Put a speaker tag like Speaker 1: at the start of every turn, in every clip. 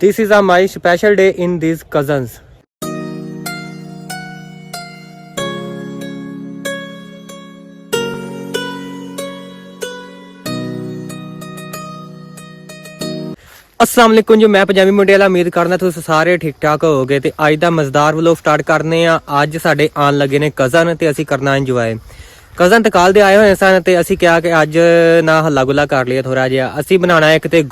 Speaker 1: This is my special day in these cousins. अस्सलाम वालेकुम जी, मैं पंजाबी मुंडे वाला उम्मीद करना तुम सारे ठीक ठाक हो गए। तो अज का मजेदार व्लॉग स्टार्ट करने अज साडे आन लगे ने कज़न ते असी करना इंजॉय। कज़न तो कल दे आए हुए सन ते असी क्या कि अज ना हल्ला गुला कर लिया थोड़ा जिहा। असी बनाना एक ते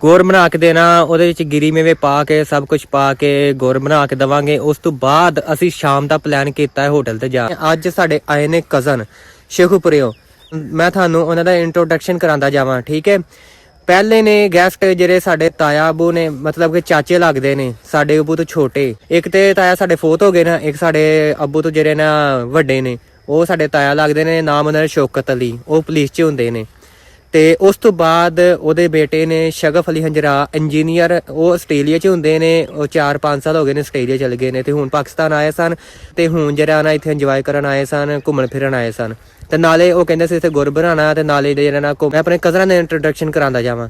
Speaker 1: गुड़ बना के देना, ਉਹਦੇ ਵਿੱਚ गिरी मेवे पा के सब कुछ पा के गुड़ बना के देवांगे। उस तो बाद असी शाम का प्लान किया है होटल ते जा। अज साडे आए ने कज़न शेखूपुरियों। मैं थानू उन्हां दा इंट्रोडक्शन करांदा जावां, ठीक है। पहले ने गैस्ट जेडे साडे ताया अबू ने, मतलब कि चाचे लगदे ने साडे अबू तो छोटे। एक ते ताया साडे फोत हो गए ना, एक साडे अबू तो जेडे ना वड्डे ने, वो साडे ताया लगदे ने। नाम उन्हां दा शौकत अली, वो पुलिस च हुंदे ने। ते उस तो बाद ਉਹਦੇ बेटे ने शगफ अली हंजरा इंजीनियर, वो ਆਸਟ੍ਰੇਲੀਆ ਚ ਹੁੰਦੇ ਨੇ। ਉਹ 4-5 ਸਾਲ ਹੋ ਗਏ ਨੇ ਆਸਟ੍ਰੇਲੀਆ ਚਲੇ ਗਏ ਨੇ ਤੇ ਹੁਣ ਪਾਕਿਸਤਾਨ ਆਏ ਸਨ ਤੇ ਹੁਣ ਜਿਹੜਾ ਨਾ ਇੱਥੇ ਇੰਜੋਏ ਕਰਨ ਆਏ ਸਨ, ਘੁੰਮਣ ਫਿਰਨ ਆਏ ਸਨ। ਤੇ ਨਾਲੇ ਉਹ ਕਹਿੰਦੇ ਸੀ ਇੱਥੇ ਗੁਰ ਬਣਾਉਣਾ ਤੇ ਨਾਲੇ ਜਿਹੜਾ ਨਾ ਮੈਂ ਆਪਣੇ ਕਜ਼ਨਾਂ ਦੇ ਇੰਟਰੋਡਕਸ਼ਨ ਕਰਾਉਂਦਾ ਜਾਵਾਂ।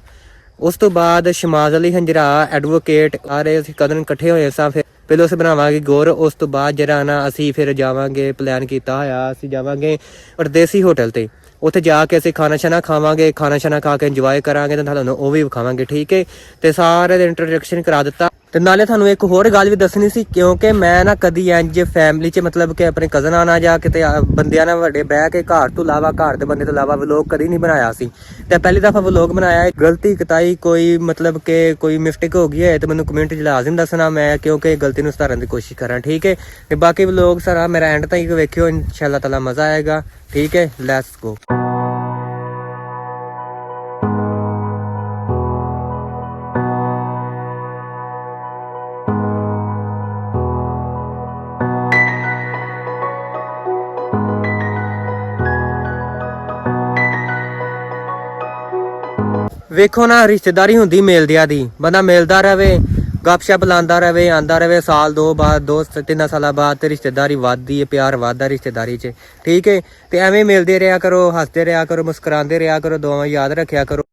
Speaker 1: ਉਸ ਤੋਂ ਬਾਅਦ ਸ਼ਮਾਜ਼ ਅਲੀ ਹੰਜਰਾ ਐਡਵੋਕੇਟ ਆ ਰਹੇ, ਅਸੀਂ ਕਜ਼ਨ ਇਕੱਠੇ ਹੋਏ ਸਾਂ। ਫਿਰ ਪਹਿਲਾਂ ਅਸੀਂ ਬਣਾਵਾਂਗੇ ਗੁਰ, ਉਸ ਤੋਂ ਬਾਅਦ ਜਿਹੜਾ ਨਾ ਅਸੀਂ ਫਿਰ ਜਾਵਾਂਗੇ, ਪਲਾਨ ਕੀਤਾ ਹੋਇਆ ਅਸੀਂ ਜਾਵਾਂਗੇ ਪਰਦੇਸੀ ਹੋਟਲ ਤੇ। ਉੱਥੇ ਜਾ ਕੇ ਅਸੀਂ ਖਾਣਾ ਛਾਣਾ ਖਾਵਾਂਗੇ, ਖਾਣਾ ਛਾਣਾ ਖਾ ਕੇ ਇੰਜੋਏ ਕਰਾਂਗੇ ਤੇ ਤੁਹਾਨੂੰ ਉਹ ਵੀ ਵਿਖਾਵਾਂਗੇ, ਠੀਕ ਹੈ। ਤੇ ਸਾਰੇ ਦੇ ਇੰਟਰੋਡਕਸ਼ਨ ਕਰਾ ਦਿੱਤਾ। ਤੇ ਨਾਲੇ ਤੁਹਾਨੂੰ ਇੱਕ ਹੋਰ ਗੱਲ ਵੀ ਦੱਸਣੀ ਸੀ, ਕਿਉਂਕਿ ਮੈਂ ਨਾ ਕਦੀ ਇੰਜ ਫੈਮਿਲੀ 'ਚ ਮਤਲਬ ਕਿ ਆਪਣੇ ਕਜ਼ਨਾਂ ਨਾਲ ਜਾ ਕੇ ਤੇ ਬੰਦਿਆਂ ਨਾਲ ਵੱਡੇ ਬਹਿ ਕੇ ਘਰ ਤੋਂ ਇਲਾਵਾ, ਘਰ ਦੇ ਬੰਦੇ ਤੋਂ ਇਲਾਵਾ ਵਲੋਗ ਕਦੀ ਨਹੀਂ ਬਣਾਇਆ ਸੀ। ਤੇ ਪਹਿਲੀ ਦਫਾ ਵਲੋਗ ਬਣਾਇਆ। ਗਲਤੀ ਕਤਾਈ ਕੋਈ ਮਤਲਬ ਕਿ ਕੋਈ ਮਿਸਟੇਕ ਹੋ ਗਈ ਹੈ ਤੇ ਮੈਨੂੰ ਕਮੈਂਟ 'ਚ ਲਾਜ਼ਮ ਦੱਸਣਾ, ਮੈਂ ਕਿਉਂਕਿ ਗਲਤੀ ਨੂੰ ਸੁਧਾਰਨ ਦੀ ਕੋਸ਼ਿਸ਼ ਕਰਾਂ, ਠੀਕ ਹੈ। ਤੇ ਬਾਕੀ ਵਲੋਗ ਸਾਰਾ ਮੇਰਾ ਐਂਡ ਤੱਕ ਵੇਖਿਓ, ਇਨਸ਼ਾਅੱਲਾ ਤਾਲਾ ਮਜ਼ਾ ਆਏਗਾ, ਠੀਕ ਹੈ। Let's go. ਵੇਖੋ ਨਾ, ਰਿਸ਼ਤੇਦਾਰੀ ਹੁੰਦੀ ਮਿਲਦਿਆਂ ਦੀ। ਬੰਦਾ ਮਿਲਦਾ ਰਵੇ, ਗੱਪਸ਼ਪ ਲਾਉਂਦਾ ਰਵੇ, ਆਂਦਾ ਰਵੇ। ਸਾਲ ਦੋ ਬਾਅਦ, 2-3 ਸਾਲਾਂ ਬਾਅਦ ਤੇ ਰਿਸ਼ਤੇਦਾਰੀ ਵੱਧਦੀ ਹੈ, ਪਿਆਰ ਵੱਧਦਾ ਰਿਸ਼ਤੇਦਾਰੀ 'ਚ, ਠੀਕ ਹੈ। ਤੇ ਐਵੇਂ ਮਿਲਦੇ ਰਿਹਾ ਕਰੋ, ਹੱਸਦੇ ਰਿਹਾ ਕਰੋ, ਮੁਸਕਰਾਉਂਦੇ ਰਿਹਾ ਕਰੋ, ਦੁਆਵਾਂ ਯਾਦ ਰੱਖਿਆ ਕਰੋ।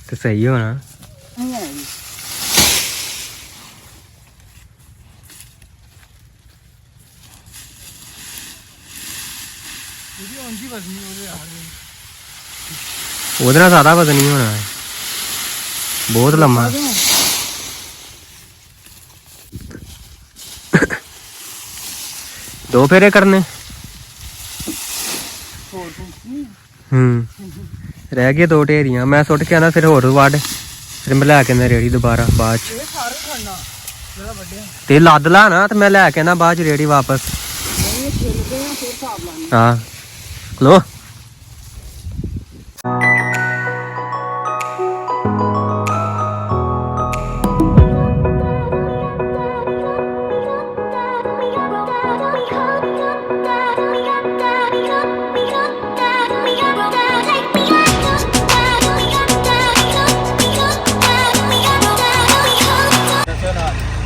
Speaker 1: तो सही हो ना। ਉਹਦੇ ਨਾਲ ਜ਼ਿਆਦਾ ਵਜ਼ਨ ਨਹੀਂ ਹੋਣਾ, ਬਹੁਤ ਲੰਮਾ। ਦੋ ਫੇਰੇ ਕਰਨੇ। ਰਹਿ ਗਏ 2 ਢੇਰੀਆਂ, ਮੈਂ ਸੁੱਟ ਕੇ ਆਣਾ ਫਿਰ ਹੋਰ ਵੱਢ, ਫਿਰ ਮੈਂ ਲੈ ਕੇ ਆਣਾ ਰੇੜੀ ਦੁਬਾਰਾ ਬਾਅਦ ਚ। ਤੇ ਲੱਦ ਲਾ ਨਾ ਤੇ ਮੈਂ ਲੈ ਕੇ ਆਣਾ ਬਾਅਦ ਚ ਰੇੜੀ ਵਾਪਸ। ਹਾਂ ਲੋ।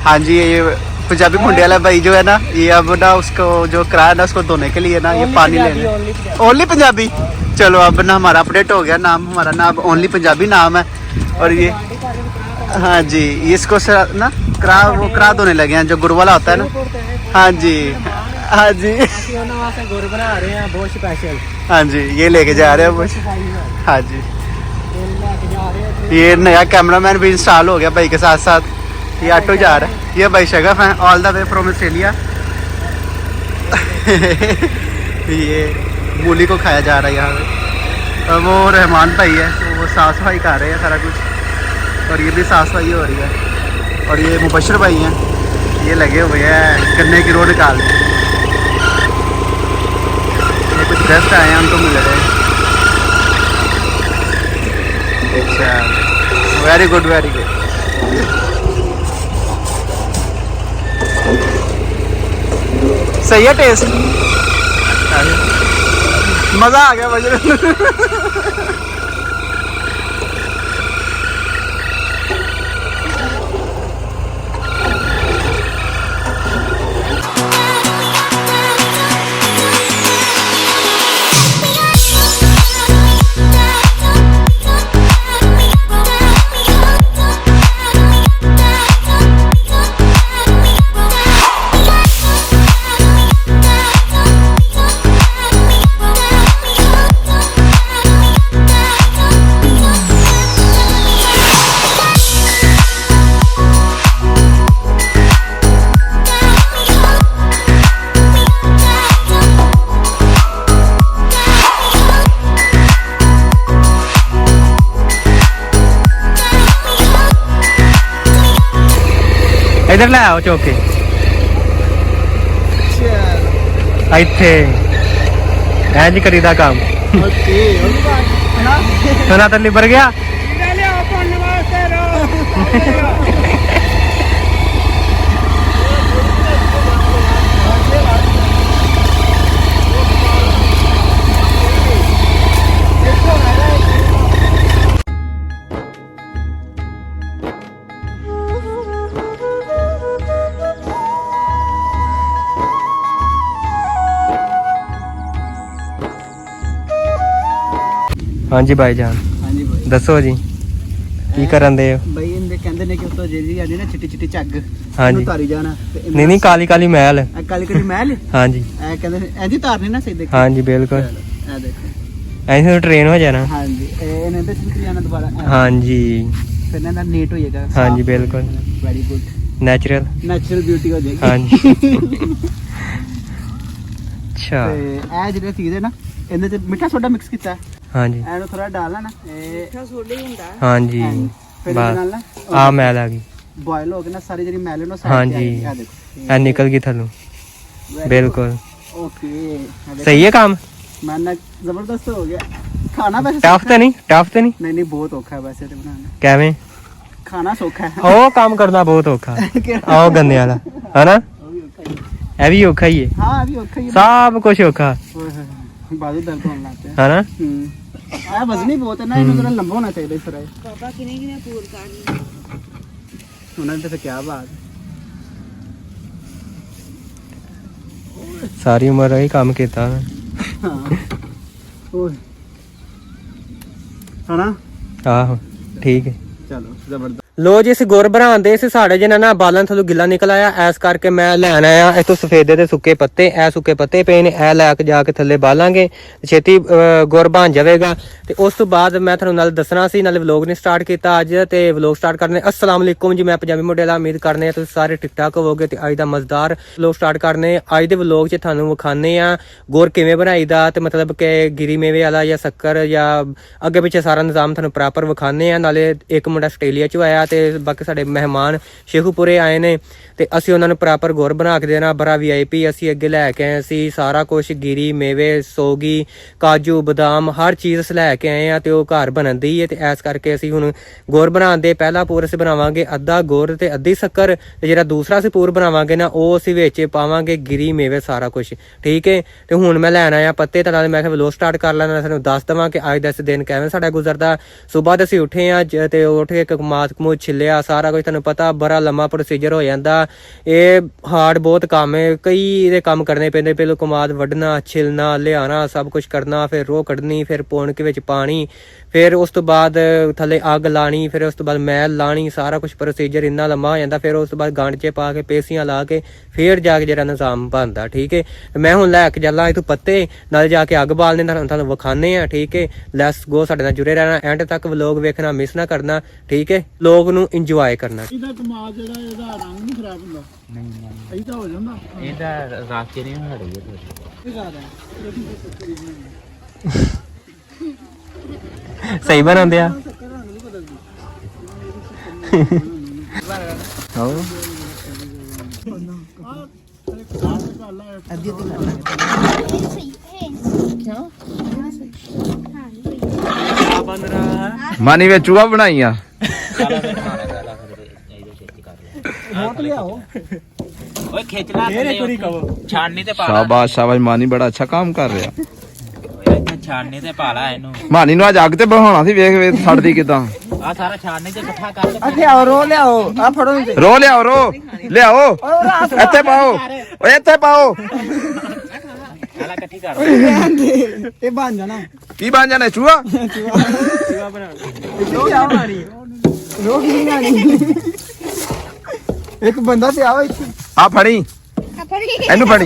Speaker 2: हाँ जी, ये पंजाबी मुंडे वाला भाई जो है ना, ये अब ना उसको जो किराया ना उसको धोने के लिए ना ये पानी लेने। ओनली पंजाबी। चलो अब ना हमारा अपडेट हो गया, नाम हमारा ना अब ओनली पंजाबी नाम है। और ये हाँ जी, इसको ना करा धोने लगे हैं, जो गुड़ वाला होता है ना। हाँ जी हाँ जी
Speaker 1: गुड़ बना रहे हैं बहुत स्पेशल।
Speaker 2: हाँ जी, ये लेके जा रहे हैं बहुत। हाँ जी, ये नया कैमरामैन भी इंस्टॉल हो गया भाई के साथ साथ। ये ऑटो जा रहा है, ये भाई शगफ है all the way from Australia. ये मूली को खाया जा रहा है यहाँ पे। और वो रहमान भाई है तो वो साफ सफाई कर रहे हैं सारा कुछ, और ये भी साफ सफाई हो रही है। और ये मुबशर भाई हैं, ये लगे हुए हैं गन्ने की रोड निकाल। ये कुछ गेस्ट आए हैं, उनको मिल रहे हैं। अच्छा, वेरी गुड वेरी गुड। सही है टेस्ट, मजा आ गया मुझे।
Speaker 1: इधर ले आओ चौके ਇੱਥੇ ਐਂ ਜੀ ਕਰੀਦਾ ਕੰਮ। ਸੁਣਾ ਤਾਂ ਲਿਬਰ ਗਿਆ। ਹਾਂਜੀ ਭਾਈ ਜਾਨ,
Speaker 2: ਹਾਂਜੀ ਬਾਈ
Speaker 1: ਦੱਸੋ ਜੀ ਕੀ ਕਰਨ ਦੇ ਹੋ?
Speaker 2: ਬਈ ਇਹਦੇ ਕਹਿੰਦੇ ਨੇ ਕਿ ਉਸ ਤੋਂ ਜਿਹੜੀ ਆਂਦੀ ਨਾ ਚਿੱਟੀ ਚਿੱਟੀ ਝੱਗ,
Speaker 1: ਹਾਂਜੀ।
Speaker 2: ਇਹਨੂੰ ਤਾਰੀ ਜਾਣਾ ਤੇ
Speaker 1: ਨਹੀਂ ਨਹੀਂ, ਕਾਲੀ ਕਾਲੀ ਮਹਿਲ।
Speaker 2: ਇਹ ਕਾਲੀ ਕਾਲੀ ਮਹਿਲ,
Speaker 1: ਹਾਂਜੀ
Speaker 2: ਇਹ ਕਹਿੰਦੇ ਨੇ ਇੰਦੀ ਤਾਰਨੀ ਨਾ, ਸਹੀ ਦੇਖੋ।
Speaker 1: ਹਾਂਜੀ ਬਿਲਕੁਲ,
Speaker 2: ਇਹ ਦੇਖੋ
Speaker 1: ਐਂ ਟ੍ਰੇਨ ਹੋ ਜਾਣਾ।
Speaker 2: ਹਾਂਜੀ, ਇਹਨੇ ਤੇ ਚਿੱਟੀ ਜਾਣਾ ਦੁਬਾਰਾ।
Speaker 1: ਹਾਂਜੀ
Speaker 2: ਫਿਰ ਇਹਨਾਂ ਦਾ ਨੇਟ ਹੋ ਜਾਏਗਾ।
Speaker 1: ਹਾਂਜੀ, ਬਿਲਕੁਲ।
Speaker 2: Very good,
Speaker 1: natural
Speaker 2: natural beauty ਹੋ ਜਾਏਗੀ।
Speaker 1: ਹਾਂਜੀ। ਅੱਛਾ,
Speaker 2: ਤੇ ਇਹ ਜਿਹੜੇ ਚੀਜ਼ ਹੈ ਨਾ, ਇਹਦੇ ਚ ਮਿੱਠਾ ਸੋਡਾ ਮਿਕਸ ਕੀਤਾ,
Speaker 1: ਹਾਂਜੀ
Speaker 2: ਇਹਨੂੰ ਥੋੜਾ ਡਾਲਣਾ ਨਾ, ਇਹ ਮਿੱਠਾ ਸੋਡਾ ਹੀ ਹੁੰਦਾ।
Speaker 1: ਹਾਂਜੀ
Speaker 2: ਫਿਰ ਇਹਦੇ ਨਾਲ ਨਾ
Speaker 1: ਆ ਮੈਲ ਆ ਗਈ।
Speaker 2: ਬੋਇਲ ਹੋ ਕੇ ਨਾ ਸਾਰੀ ਜਿਹੜੀ ਮੈਲ ਨੂੰ ਸਾਈਡ
Speaker 1: ਹਾਂਜੀ,
Speaker 2: ਤੇ ਆ ਦੇਖੋ,
Speaker 1: ਐ ਨਿਕਲ ਗਈ ਥੱਲੋਂ। ਬਿਲਕੁਲ
Speaker 2: ਓਕੇ,
Speaker 1: ਸਹੀ ਹੈ ਕੰਮ।
Speaker 2: ਮੈਨਾਂ ਜ਼ਬਰਦਸਤ ਹੋ ਗਿਆ। ਖਾਣਾ ਵੈਸੇ
Speaker 1: ਟਫ ਤਾਂ ਨਹੀਂ, ਟਫ ਤਾਂ ਨਹੀਂ।
Speaker 2: ਨਹੀਂ ਨਹੀਂ, ਬਹੁਤ ਔਖਾ ਹੈ ਵੈਸੇ ਤੇ ਬਣਾਉਣਾ।
Speaker 1: ਕਿਵੇਂ?
Speaker 2: ਖਾਣਾ ਸੌਖਾ ਹੈ,
Speaker 1: ਉਹ ਕੰਮ ਕਰਨਾ ਬਹੁਤ ਔਖਾ। ਆਹ ਗੰਨੇ ਵਾਲਾ ਹਨਾ,
Speaker 2: ਉਹ ਵੀ ਔਖਾ ਹੀ ਹੈ।
Speaker 1: ਇਹ ਵੀ ਔਖਾ ਹੀ ਹੈ।
Speaker 2: ਹਾਂ, ਇਹ ਵੀ ਔਖਾ ਹੀ ਹੈ।
Speaker 1: ਸਭ ਕੁਝ ਔਖਾ
Speaker 2: ਓਏ ਹੋਏ, ਬਾਜ਼ੂ ਦਰਦ ਹੋਣ ਲੱਗ ਪਿਆ।
Speaker 1: ਹਨਾ।
Speaker 2: ਇਹ ਵਜ਼ਨੀ ਬਹੁਤ ਹੈ ਨਾ, ਇਹਨੂੰ ਥੋੜਾ ਲੰਬਾ ਹੋਣਾ ਚਾਹੀਦਾ ਇਸ ਤਰ੍ਹਾਂ।
Speaker 3: ਪਾਪਾ ਕਿਨੇ ਕਿਨੇ ਪੂਰ ਕਰਨੀ
Speaker 2: ਉਹਨਾਂ ਨੇ ਤਾਂ ਕੀ ਬਾਤ।
Speaker 1: ਸਾਰੀ ਉਮਰ ਇਹ ਕੰਮ ਕੀਤਾ ਮੈਂ।
Speaker 2: ਹਾਂ ਓਏ ਹਨਾ,
Speaker 1: ਆਹੋ ਠੀਕ ਹੈ।
Speaker 2: ਚਲੋ ਜ਼ਬਰਦਸਤ।
Speaker 1: ਲੋ ਜੀ, ਅਸੀਂ ਗੁਰ ਬਣਾਉਂਦੇ ਸੀ, ਸਾਡੇ ਜਿਹਨਾਂ ਨਾ ਬਾਲਣ ਥੱਲੋਂ ਗਿੱਲਾ ਨਿਕਲ ਆਇਆ, ਐਸ ਕਰਕੇ ਮੈਂ ਲੈਣ ਆਇਆ ਇੱਥੋਂ ਸਫੇਦੇ ਤੇ ਸੁੱਕੇ ਪੱਤੇ। ਇਹ ਸੁੱਕੇ ਪੱਤੇ ਪਏ ਨੇ, ਇਹ ਲੈ ਕੇ ਜਾ ਕੇ ਥੱਲੇ ਬਾਲਾਂਗੇ, ਛੇਤੀ ਗੁਰ ਬਣ ਜਾਵੇਗਾ। ਤੇ ਉਸ ਤੋਂ ਬਾਅਦ ਮੈਂ ਤੁਹਾਨੂੰ ਨਾਲ ਦੱਸਣਾ ਸੀ, ਨਾਲੇ ਵਲੋਗ ਨੇ ਸਟਾਰਟ ਕੀਤਾ ਅੱਜ, ਤੇ ਵਲੋਗ ਸਟਾਰਟ ਕਰਨੇ। अस्सलाम वालेकुम जी, मैं पंजाबी मोडेला, उम्मीद करने तुसीं सारे ठीक ठाक होवोगे। ते अज दा मजेदार वलोग स्टार्ट करने। अज दे वलोग च तुहानूं विखाने आ गुर किवें बनाईदा, ते मतलब कि गिरी मेवे वाला या शक्कर या अगे पिछे सारा निज़ाम तुहानूं प्रॉपर विखाने आ। नाले एक मुंडा आस्ट्रेलिया चों आया, ते बाकी साडे मेहमान शेखूपुरे आए ने, ਤੇ ਅਸੀਂ ਉਹਨਾਂ ਨੂੰ ਪ੍ਰੋਪਰ ਗੁਰ ਬਣਾ ਕੇ ਦੇਣਾ। ਬੜਾ VIP ਅਸੀਂ ਅੱਗੇ ਲੈ ਕੇ ਆਏ ਸੀ, ਸਾਰਾ ਕੁਝ ਗਿਰੀ ਮੇਵੇ ਸੋਗੀ ਕਾਜੂ ਬਦਾਮ ਹਰ ਚੀਜ਼ ਅਸੀਂ ਲੈ ਕੇ ਆਏ ਆ, ਤੇ ਉਹ ਘਰ ਬਣਨ ਦੀ ਹੈ। ਤੇ ਐਸ ਕਰਕੇ ਅਸੀਂ ਹੁਣ ਗੁਰ ਬਣਾਉਣ ਦੇ ਪਹਿਲਾ ਪੂਰ ਅਸੀਂ ਬਣਾਵਾਂਗੇ ਅੱਧਾ ਗੁਰ ਤੇ ਅੱਧੀ ਸ਼ੱਕਰ, ਤੇ ਜਿਹੜਾ ਦੂਸਰਾ ਅਸੀਂ ਪੂਰ ਬਣਾਵਾਂਗੇ ਨਾ, ਉਹ ਅਸੀਂ ਵਿੱਚ ਪਾਵਾਂਗੇ ਗਿਰੀ ਮੇਵੇ ਸਾਰਾ ਕੁਝ, ਠੀਕ ਹੈ। ਤੇ ਹੁਣ ਮੈਂ ਲੈਣ ਆਇਆ ਪੱਤੇ, ਤਾਂ ਨਾਲੇ ਮੈਂ ਕਿਹਾ ਵਲੋਗ ਸਟਾਰਟ ਕਰ ਲੈਣਾ, ਤੁਹਾਨੂੰ ਦੱਸ ਦੇਵਾਂ ਕਿ ਅੱਜ ਦਾ ਇਸ ਦਿਨ ਕਿਵੇਂ ਸਾਡਾ ਗੁਜ਼ਰਦਾ। ਸਵੇਰ ਅਸੀਂ ਉੱਠੇ ਆ, ਤੇ ਉੱਠ ਕੇ ਕਮਾਦ ਕਮੂਦ ਛਿੱਲਿਆ, ਸਾਰਾ ਕੁਝ ਤੁਹਾਨੂੰ ਪਤਾ ਬੜਾ ਲੰਮਾ ਪ੍ਰੋਸੀਜਰ ਹੋ ਜਾਂਦਾ। ਇਹ ਹਾਰਡ ਬਹੁਤ ਕੰਮ ਹੈ, ਕਈ ਇਹਦੇ ਕੰਮ ਕਰਨੇ ਪੈਂਦੇ। ਪਹਿਲਾਂ ਕਮਾਦ ਵੱਢਣਾ, ਛਿਲਣਾ, ਲਿਆਣਾ, ਸਭ ਕੁਝ ਕਰਨਾ, ਫਿਰ ਰੋਹ ਕੱਢਣੀ, ਫਿਰ ਪੌਣਕ ਵਿੱਚ ਪਾਣੀ, ਫਿਰ ਉਸ ਤੋਂ ਬਾਅਦ ਥੱਲੇ ਅੱਗ ਲਾਣੀ, ਫਿਰ ਉਸ ਤੋਂ ਬਾਅਦ ਮੈਲ ਲਾਣੀ, ਸਾਰਾ ਕੁਝ ਪ੍ਰੋਸੀਜਰ ਇੰਨਾ ਲੰਮਾ ਹੋ ਜਾਂਦਾ। ਫਿਰ ਉਸ ਤੋਂ ਬਾਅਦ ਗੰਢ 'ਚ ਪਾ ਕੇ ਪੇਸੀਆਂ ਲਾ ਕੇ ਫਿਰ ਜਾ ਕੇ ਜਿਹੜਾ ਨਿਜ਼ਾਮ ਬਣਦਾ, ਠੀਕ ਹੈ। ਮੈਂ ਹੁਣ ਲੈ ਕੇ ਚੱਲਾਂ ਇੱਥੋਂ ਪੱਤੇ, ਨਾਲ ਜਾ ਕੇ ਅੱਗ ਬਾਲਣੇ, ਤੁਹਾਨੂੰ ਵਿਖਾਣੇ ਆ, ਠੀਕ ਹੈ। ਲੈਟਸ ਗੋ, ਸਾਡੇ ਨਾਲ ਜੁੜੇ ਰਹਿਣਾ, ਐਂਡ ਤੱਕ ਵਲੋਗ ਵੇਖਣਾ ਮਿਸ ਨਾ ਕਰਨਾ, ਠੀਕ ਹੈ। ਲੋਕ ਵਲੌਗ ਨੂੰ ਇੰਜੋਏ ਕਰਨਾ।
Speaker 2: ਇਹਦਾ ਕਮਾਲ ਜਿਹੜਾ ਇਹਦਾ ਰੰਗ ਨਹੀਂ ਖਰਾਬ ਹੁੰਦਾ। ਨਹੀਂ ਇਹ ਤਾਂ ਹੋ ਜਾਂਦਾ।
Speaker 4: ਇਹਦਾ ਰੱਖ ਕੇ ਨਹੀਂ ਹੜੀ
Speaker 2: ਇਹ ਜ਼ਿਆਦਾ
Speaker 1: ਸਹੀ ਬਣਾਉਂਦੇ ਆ।
Speaker 4: ਮਾਨੀ ਵਿੱਚ ਚੂਹਾ ਬਣਾਈਆਂ। ਓਏ ਖਿੱਚ ਲਾ ਛਾਣਨੀ ਤੇ ਪਾ ਲਾ।
Speaker 5: शाबाश शाबाश मानी बड़ा अच्छा काम कर रहा।
Speaker 4: ਓਏ ਛਾਣਨੀ ਤੇ ਪਾ ਲਾ ਇਹਨੂੰ।
Speaker 5: मानी ਨੂੰ ਅੱਜ ਅੱਗ ਤੇ ਬਹਾਉਣਾ ਸੀ ਵੇਖ ਵੇਖ ਸੜਦੀ ਕਿਦਾਂ।
Speaker 4: ਆ ਸਾਰਾ ਛਾਣਨੀ ਤੇ ਇਕੱਠਾ ਕਰ ਦੇ।
Speaker 2: ਲਿਆਓ ਰੋ ਲਿਆਓ ਆ ਫੜੋ
Speaker 5: ਰੋ ਲਿਆਓ ਰੋ ਲਿਆਓ ਇੱਥੇ ਪਾਓ ਓਏ ਇੱਥੇ ਪਾਓ।
Speaker 4: ਆਲਾ ਇਕੱਠੀ ਕਰ।
Speaker 2: ਇਹ ਬਣ ਜਾਣਾ।
Speaker 5: ਕੀ ਬਣ ਜਾਣਾ ਚੂਹਾ?
Speaker 2: ਰੋ ਕੀ ਨਹੀਂ ਇੱਕ ਬੰਦਾ ਤੇ ਆਓ ਇੱਥੇ
Speaker 5: ਆ ਫੜੀ ਇਹਨੂੰ ਫੜੀ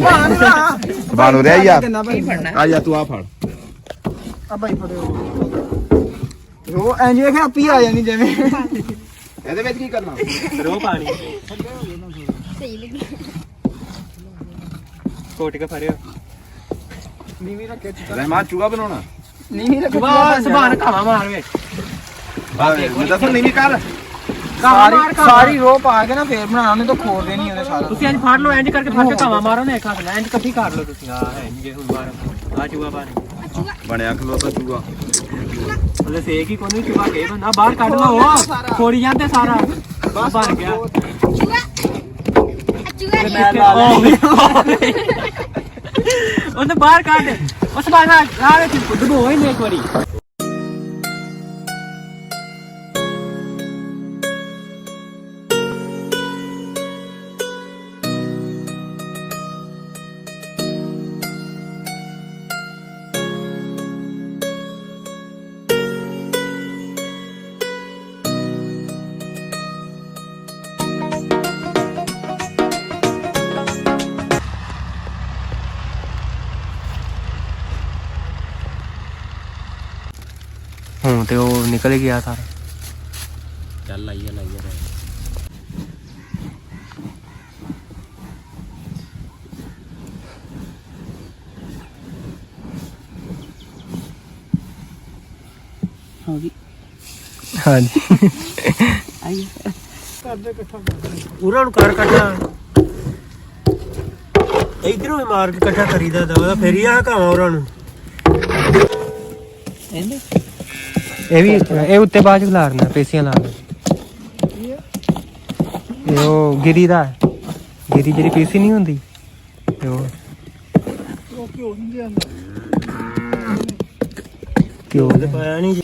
Speaker 5: ਬਾਣ ਹੋ ਰਿਹਾ ਯਾਰ। ਆ ਜਾ ਤੂੰ ਆ ਫੜ।
Speaker 2: ਆ ਭਾਈ ਫੜਿਓ ਰੋ ਐਂ ਜਿਵੇਂ ਕਿ ਆਪੀ ਆ ਜਾਣੀ ਜਿਵੇਂ
Speaker 5: ਇਹਦੇ ਵਿੱਚ ਕੀ ਕਰਨਾ?
Speaker 1: ਰੋ ਪਾਣੀ ਕੋਟ ਕੇ ਫੜਿਓ।
Speaker 2: ਨੀਵੀਂ ਰੱਖੇ
Speaker 5: ਰਹਿਮਾਨ ਚੂਹਾ ਬਣਾਉਣਾ।
Speaker 2: ਨੀਵੀਂ ਰੱਖੇ
Speaker 1: ਸੁਭਾਨ ਕਾਵਾ ਮਾਰ ਵੇ।
Speaker 5: ਮੈਂ ਦੱਸ ਨਹੀਂ ਕਰ।
Speaker 2: ਸਾਰੀ ਰੋ ਪਾ ਕੇ ਨਾ ਫੇਰ ਬਣਾਉਣਾ ਉਹਨੇ ਤਾਂ ਖੋਰ ਦੇਣੀ ਉਹਨੇ ਸਾਰਾ।
Speaker 1: ਤੁਸੀਂ ਇੰਜ ਫੜ ਲਓ, ਇੰਜ ਕਰਕੇ ਫੜ ਕੇ ਕਾਵਾ ਮਾਰੋ ਨਾ ਇੱਕ ਹੱਥ ਨਾਲ ਇੰਜ ਇਕੱਠੀ ਕਰ ਲਓ ਤੁਸੀਂ। ਆ ਹੈ ਨਹੀਂ ਜੇ ਹੁਣ ਬਾਹਰ ਆ ਚੂਹਾ ਪਾਣੀ
Speaker 5: ਬਣਿਆ ਖਲੋਤਾ ਚੂਹਾ।
Speaker 1: ਉਹਦੇ ਸੇਕ ਹੀ ਕੋਈ ਚੂਹਾ ਕੇ ਬੰਦਾ ਬਾਹਰ ਕੱਢ ਲਓ। ਖੋਰੀ ਜਾਂਦੇ ਸਾਰਾ ਬਣ ਗਿਆ। ਉਹਨੇ ਬਾਹਰ ਕੱਢ ਉਸ ਬਾਹਰ ਆ ਵੇ ਡੁਬੋ ਹੀ ਨਹੀਂ ਇੱਕ ਵਾਰੀ। ਹੁਣ ਤੇ ਉਹ ਨਿਕਲ ਗਿਆ ਸਾਰਾ।
Speaker 4: ਚੱਲ ਲਾਈਏ ਲਾਈਏ।
Speaker 1: ਹਾਂਜੀ ਉਹਨਾਂ ਨੂੰ ਕਰ ਕੱਟਣਾ ਇਧਰੋਂ ਹੀ ਮਾਰ ਕੇ ਇਕੱਠਾ ਕਰੀਦਾ ਦਵਾ ਫਿਰ ਹੀ ਆ ਘਾਵਾਂ ਉਹਨਾਂ ਨੂੰ। ਇਹ ਵੀ ਇਹ ਉੱਤੇ ਬਾਅਦ ਚ ਖਿਲਾਰਨਾ ਪੇਸੀਆਂ ਲਾ ਕੇ। ਇਹ ਉਹ ਗਿਰੀ ਦਾ ਗਿਰੀ ਜਿਹੜੀ ਪੀਸੀ ਨਹੀਂ ਹੁੰਦੀ ਤੇ ਉਹ ਕਿਉਂ ਪਾਇਆ ਨਹੀਂ।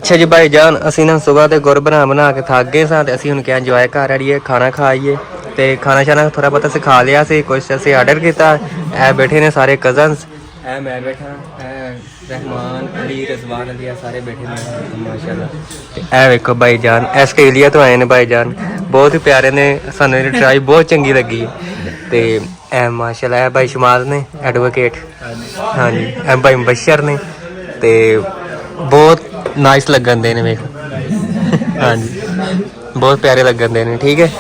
Speaker 1: ਅੱਛਾ ਜੀ ਭਾਈ ਜਾਨ, ਅਸੀਂ ਨਾ ਸਵੇਰ ਦੇ ਗੁਰ ਬਣਾ ਕੇ ਥੱਕ ਗਏ ਸਾਂ ਤੇ ਅਸੀਂ ਹੁਣ ਕਿਹਾ ਇੰਜੋਏ ਕਰ ਆੜੀਏ, ਖਾਣਾ ਖਾਈਏ। ਤੇ ਖਾਣਾ ਸ਼ਾਨਾ ਥੋੜਾ ਬਹੁਤਾ ਅਸੀਂ ਖਾ ਲਿਆ ਸੀ, ਕੁਝ ਅਸੀਂ ਆਰਡਰ ਕੀਤਾ। ਇਹ ਬੈਠੇ ਨੇ ਸਾਰੇ ਕਜ਼ਨਸ, ਇਹ ਮੈਂ ਬੈਠਾ, ਇਹ ਰਹਿਮਾਨ ਅਲੀ ਰਜ਼ਵਾਨ ਅਲੀ ਸਾਰੇ ਬੈਠੇ ਨੇ ਮਾਸ਼ਾਅੱਲਾ। ਤੇ ਇਹ ਵੇਖੋ ਭਾਈ ਜਾਨ, ਆਸਟ੍ਰੇਲੀਆ ਤੋਂ ਆਏ ਨੇ ਭਾਈ ਜਾਨ, ਬਹੁਤ ਹੀ ਪਿਆਰੇ ਨੇ, ਸਾਨੂੰ ਇਹਦੀ ਟਰਾਈ ਬਹੁਤ ਚੰਗੀ ਲੱਗੀ। ਤੇ ਇਹ ਮਾਸ਼ਾਅੱਲਾ ਇਹ ਭਾਈ ਸ਼ਮਾਲ ਨੇ ਐਡਵੋਕੇਟ, ਹਾਂਜੀ ਇਹ ਭਾਈ ਮੁਬਸ਼ਰ ਨੇ ਤੇ ਬਹੁਤ ਨਾਈਸ ਲੱਗਣ ਦੇ ਨੇ ਵੇਖ, ਹਾਂਜੀ ਬਹੁਤ ਪਿਆਰੇ ਲੱਗਣ ਦੇ ਨੇ, ਠੀਕ ਹੈ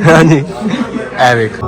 Speaker 1: ਹਾਂਜੀ ਇਹ ਵੇਖ।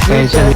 Speaker 1: टेंशन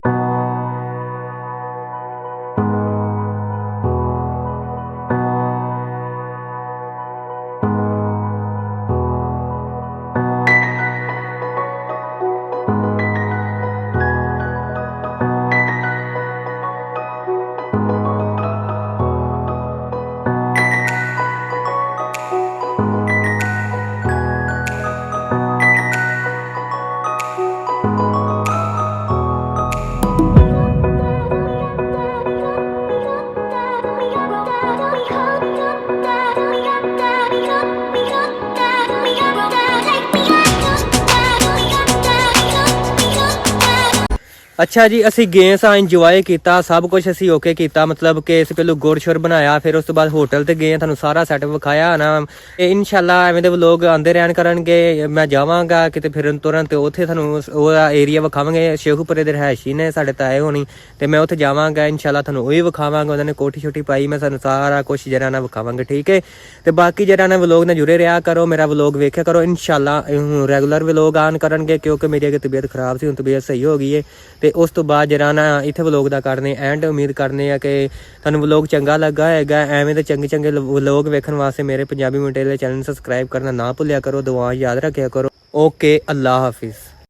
Speaker 1: ਅੱਛਾ ਜੀ, ਅਸੀਂ ਗਏ ਸਾਂ, ਇੰਜੋਏ ਕੀਤਾ, ਸਭ ਕੁਝ ਅਸੀਂ ਓਕੇ ਕੀਤਾ। ਮਤਲਬ ਕਿ ਅਸੀਂ ਪਹਿਲਾਂ ਗੁਰਸ਼ੁਰ ਬਣਾਇਆ, ਫਿਰ ਉਸ ਤੋਂ ਬਾਅਦ ਹੋਟਲ ਤੇ ਗਏ, ਤੁਹਾਨੂੰ ਸਾਰਾ ਸੈਟਅਪ ਵਿਖਾਇਆ ਨਾ। ਤੇ ਇਨਸ਼ਾਅੱਲਾ ਐਵੇਂ ਦੇ ਵਲੋਗ ਆਉਂਦੇ ਰਹਿਣ ਕਰਨਗੇ। ਮੈਂ ਜਾਵਾਂਗਾ ਕਿਤੇ ਫਿਰਨ ਤੁਰਨ ਤੇ ਉੱਥੇ ਤੁਹਾਨੂੰ ਉਹ ਏਰੀਆ ਵਿਖਾਵਾਂਗੇ। ਸ਼ੇਖੂਪੁਰੇ ਦੇ ਰਹਿائشੀ ਨੇ ਸਾਡੇ ਤਾਏ ਹੋਣੀ, ਤੇ ਮੈਂ ਉੱਥੇ ਜਾਵਾਂਗਾ ਇਨਸ਼ਾਅੱਲਾ, ਤੁਹਾਨੂੰ ਉਹ ਵੀ ਵਿਖਾਵਾਂਗਾ। ਉਹਨਾਂ ਨੇ ਕੋਠੀ ਛੋਟੀ ਪਾਈ, ਮੈਂ ਤੁਹਾਨੂੰ ਸਾਰਾ ਕੁਝ ਜਰਾ ਨਾ ਵਿਖਾਵਾਂਗੇ, ਠੀਕ ਹੈ। ਤੇ ਬਾਕੀ ਜਰਾ ਨਾ ਵਲੋਗ ਨਾਲ ਜੁੜੇ ਰਿਹਾ ਕਰੋ, ਮੇਰਾ ਵਲੋਗ ਵੇਖਿਆ ਕਰੋ। ਇਨਸ਼ਾਅੱਲਾ ਰੈਗੂਲਰ ਵਲੋਗ ਆਨ ਕਰਨਗੇ, ਕਿਉਂਕਿ ਮੇਰੀ ਅਗੇ ਤਬੀਅਤ ਖਰਾਬ ਸੀ, ਹੁਣ ਤਬੀਅਤ ਸਹੀ ਹੋ ਗਈ ਹੈ। ਤੇ ਉਸ ਤੋਂ ਬਾਅਦ ਜਰਾ ਨਾ ਇੱਥੇ ਵਲੋਗ ਦਾ ਕਰਨੇ ਐਂਡ। ਉਮੀਦ ਕਰਨੇ ਆ ਕਿ ਤੁਹਾਨੂੰ ਵਲੋਗ ਚੰਗਾ ਲੱਗਾ ਹੋਏਗਾ। ਐਵੇਂ ਦੇ ਚੰਗੇ ਚੰਗੇ ਵਲੋਗ ਵੇਖਣ ਵਾਸਤੇ ਮੇਰੇ ਪੰਜਾਬੀ ਮੁੰਡੇ ਦੇ ਚੈਨਲ ਨੂੰ ਸਬਸਕ੍ਰਾਈਬ ਕਰਨਾ ਨਾ ਭੁੱਲਿਆ ਕਰੋ। ਦੁਆ ਯਾਦ ਰੱਖਿਆ ਕਰੋ। ਓਕੇ, ਅੱਲਾ ਹਾਫਿਜ਼।